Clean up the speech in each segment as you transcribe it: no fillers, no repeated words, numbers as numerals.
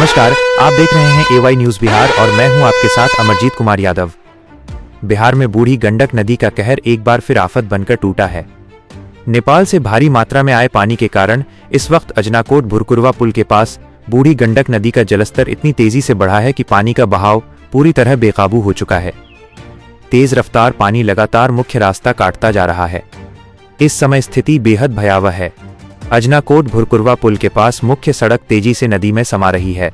नमस्कार, आप देख रहे हैं AY न्यूज बिहार और मैं हूं आपके साथ अमरजीत कुमार यादव। बिहार में बूढ़ी गंडक नदी का कहर एक बार फिर आफत बनकर टूटा है। नेपाल से भारी मात्रा में आए पानी के कारण इस वक्त अजनाकोट भुरकुरवा पुल के पास बूढ़ी गंडक नदी का जलस्तर इतनी तेजी से बढ़ा है कि पानी का बहाव पूरी तरह बेकाबू हो चुका है। तेज रफ्तार पानी लगातार मुख्य रास्ता काटता जा रहा है। इस समय स्थिति बेहद भयावह है। अजनाकोट भुरकुरवा पुल के पास मुख्य सड़क तेजी से नदी में समा रही है।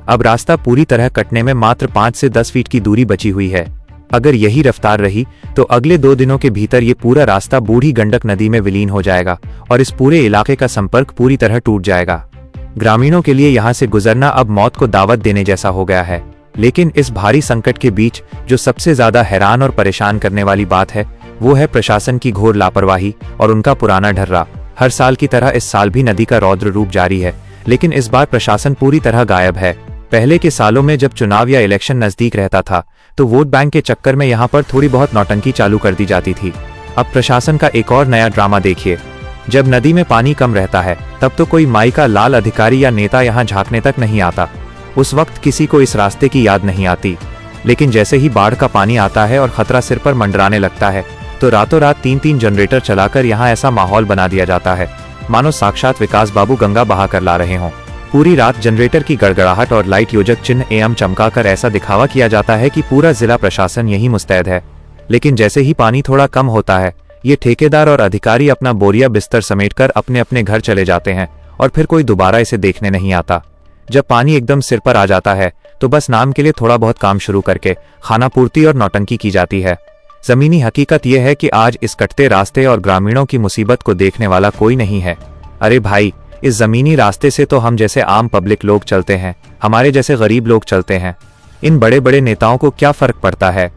अब रास्ता पूरी तरह कटने में मात्र 5 से 10 फीट की दूरी बची हुई है। अगर यही रफ्तार रही तो अगले 2 दिनों के भीतर ये पूरा रास्ता बूढ़ी गंडक नदी में विलीन हो जाएगा और इस पूरे इलाके का संपर्क पूरी तरह टूट जाएगा। ग्रामीणों के लिए यहाँ से गुजरना अब मौत को दावत देने जैसा हो गया है। लेकिन इस भारी संकट के बीच जो सबसे ज्यादा हैरान और परेशान करने वाली बात है वो है प्रशासन की घोर लापरवाही और उनका पुराना ढर्रा। हर साल की तरह इस साल भी नदी का रौद्र रूप जारी है, लेकिन इस बार प्रशासन पूरी तरह गायब है। पहले के सालों में जब चुनाव या इलेक्शन नजदीक रहता था तो वोट बैंक के चक्कर में यहाँ पर थोड़ी बहुत नौटंकी चालू कर दी जाती थी। अब प्रशासन का एक और नया ड्रामा देखिए। जब नदी में पानी कम रहता है तब तो कोई माई का लाल अधिकारी या नेता यहाँ झांकने तक नहीं आता। उस वक्त किसी को इस रास्ते की याद नहीं आती। लेकिन जैसे ही बाढ़ का पानी आता है और खतरा सिर पर मंडराने लगता है तो रातों रात 3-3 जनरेटर चलाकर यहाँ ऐसा माहौल बना दिया जाता है मानो साक्षात विकास बाबू गंगा बहा कर ला रहे हों। पूरी रात जनरेटर की गड़गड़ाहट और लाइट योजक चिन्ह एम चमकाकर ऐसा दिखावा किया जाता है कि पूरा जिला प्रशासन यही मुस्तैद है। लेकिन जैसे ही पानी थोड़ा कम होता है ये ठेकेदार और अधिकारी अपना बोरिया बिस्तर समेटकर अपने अपने घर चले जाते हैं और फिर कोई दोबारा इसे देखने नहीं आता। जब पानी एकदम सिर पर आ जाता है तो बस नाम के लिए थोड़ा बहुत काम शुरू करके खाना पूर्ति और नौटंकी की जाती है। जमीनी हकीकत यह है कि आज इस कटते रास्ते और ग्रामीणों की मुसीबत को देखने वाला कोई नहीं है। अरे भाई, इस जमीनी रास्ते से तो हम जैसे आम पब्लिक लोग चलते हैं, हमारे जैसे गरीब लोग चलते हैं। इन बड़े बड़े नेताओं को क्या फर्क पड़ता है?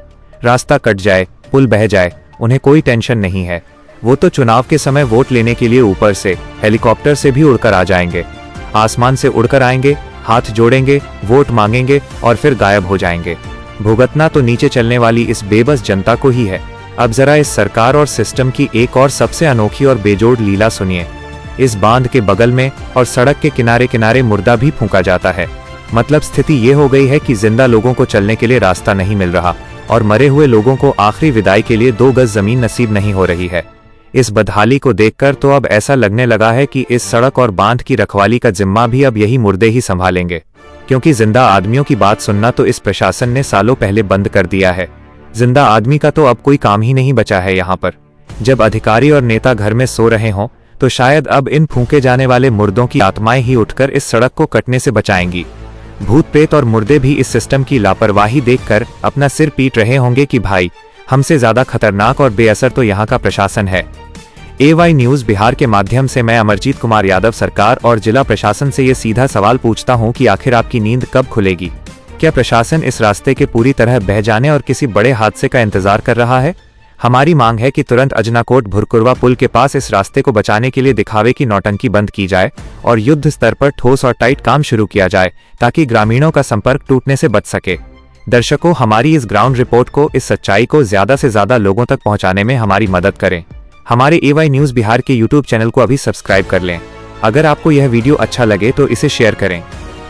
रास्ता कट जाए, पुल बह जाए, उन्हें कोई टेंशन नहीं है। वो तो चुनाव के समय वोट लेने के लिए ऊपर से हेलीकॉप्टर से भी उड़कर आ जाएंगे, आसमान से उड़कर आएंगे, हाथ जोड़ेंगे, वोट मांगेंगे और फिर गायब हो जाएंगे। भुगतना तो नीचे चलने वाली इस बेबस जनता को ही है। अब जरा इस सरकार और सिस्टम की एक और सबसे अनोखी और बेजोड़ लीला सुनिए। इस बांध के बगल में और सड़क के किनारे किनारे मुर्दा भी फूंका जाता है। मतलब स्थिति ये हो गई है कि जिंदा लोगों को चलने के लिए रास्ता नहीं मिल रहा और मरे हुए लोगों को आखिरी विदाई के लिए 2 गज जमीन नसीब नहीं हो रही है। इस बदहाली को देखकर तो अब ऐसा लगने लगा है कि इस सड़क और बांध की रखवाली का जिम्मा भी अब यही मुर्दे ही संभालेंगे, क्योंकि जिंदा आदमियों की बात सुनना तो इस प्रशासन ने सालों पहले बंद कर दिया है। जिंदा आदमी का तो अब कोई काम ही नहीं बचा है यहाँ पर। जब अधिकारी और नेता घर में सो रहे हों तो शायद अब इन फूंके जाने वाले मुर्दों की आत्माएं ही उठकर इस सड़क को कटने से बचाएंगी। भूत प्रेत और मुर्दे भी इस सिस्टम की लापरवाही देखकर अपना सिर पीट रहे होंगे कि भाई, हमसे ज्यादा खतरनाक और बेअसर तो यहाँ का प्रशासन है। AY न्यूज बिहार के माध्यम से मैं अमरजीत कुमार यादव सरकार और जिला प्रशासन से ये सीधा सवाल पूछता हूँ कि आखिर आपकी नींद कब खुलेगी? क्या प्रशासन इस रास्ते के पूरी तरह बह जाने और किसी बड़े हादसे का इंतजार कर रहा है? हमारी मांग है कि तुरंत अजनाकोट भुरकुरवा पुल के पास इस रास्ते को बचाने के लिए दिखावे की नौटंकी बंद की जाए और युद्ध स्तर पर ठोस और टाइट काम शुरू किया जाए ताकि ग्रामीणों का संपर्क टूटने से बच सके। दर्शकों, हमारी इस ग्राउंड रिपोर्ट को, इस सच्चाई को ज्यादा से ज्यादा लोगों तक पहुंचाने में हमारी मदद करें। हमारे AY न्यूज बिहार के YouTube चैनल को अभी सब्सक्राइब कर लें। अगर आपको यह वीडियो अच्छा लगे तो इसे शेयर करें।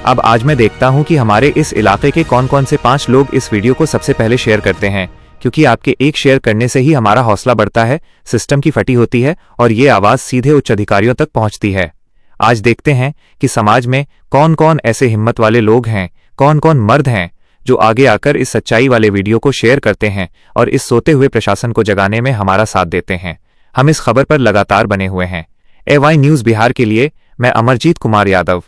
अब आज मैं देखता हूं कि हमारे इस इलाके के कौन कौन से 5 लोग इस वीडियो को सबसे पहले शेयर करते हैं, क्योंकि आपके एक शेयर करने से ही हमारा हौसला बढ़ता है, सिस्टम की फटी होती है और ये आवाज सीधे उच्च अधिकारियों तक पहुंचती है। आज देखते हैं कि समाज में कौन कौन ऐसे हिम्मत वाले लोग हैं, कौन कौन मर्द हैं जो आगे आकर इस सच्चाई वाले वीडियो को शेयर करते हैं और इस सोते हुए प्रशासन को जगाने में हमारा साथ देते हैं। हम इस खबर पर लगातार बने हुए हैं। AY न्यूज बिहार के लिए मैं अमरजीत कुमार यादव।